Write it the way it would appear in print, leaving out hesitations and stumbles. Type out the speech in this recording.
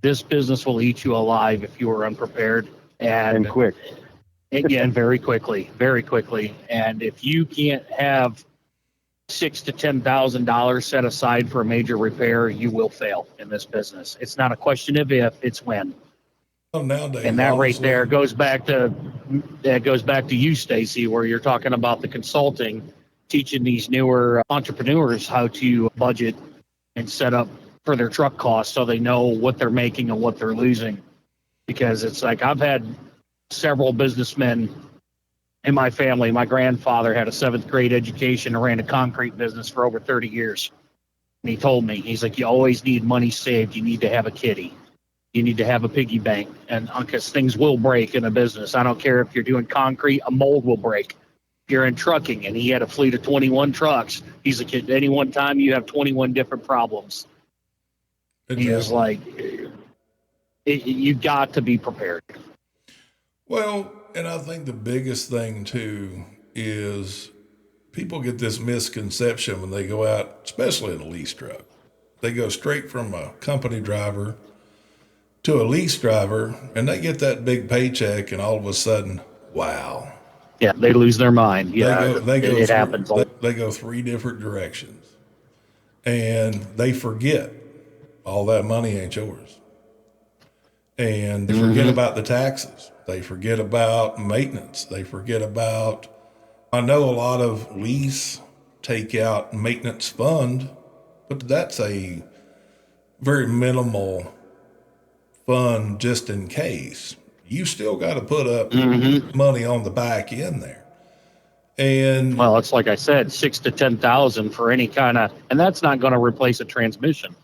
This business will eat you alive if you are unprepared And quick. again, very quickly, very quickly. And if you can't have $6,000 to $10,000 set aside for a major repair, you will fail in this business. It's not a question of if, it's when. Well, nowadays, And that right honestly, there goes back to you, Stacy, where you're talking about the consulting, teaching these newer entrepreneurs how to budget and set up for their truck costs so they know what they're making and what they're losing. Because it's like I've had several businessmen in my family. My grandfather had a 7th grade education and ran a concrete business for over 30 years. And he told me, he's like, you always need money saved. You need to have a kitty. You need to have a piggy bank. And because things will break in a business. I don't care if you're doing concrete, a mold will break. If you're in trucking, and he had a fleet of 21 trucks, he's like, at any one time, you have 21 different problems. exactly. He was like, you got to be prepared. Well, and I think the biggest thing too is people get this misconception when they go out, especially in a lease truck. They go straight from a company driver to a lease driver, and they get that big paycheck, and all of a sudden, wow. Yeah, they lose their mind. Yeah, it happens. They go 3 different directions, and they forget all that money ain't yours. And they forget about the taxes. They forget about maintenance. They forget about, I know a lot of lease take out maintenance fund, but that's a very minimal fund just in case. You still got to put up money on the back end there. And well, it's like I said, 6,000 to 10,000 for any kind of, and that's not going to replace a transmission.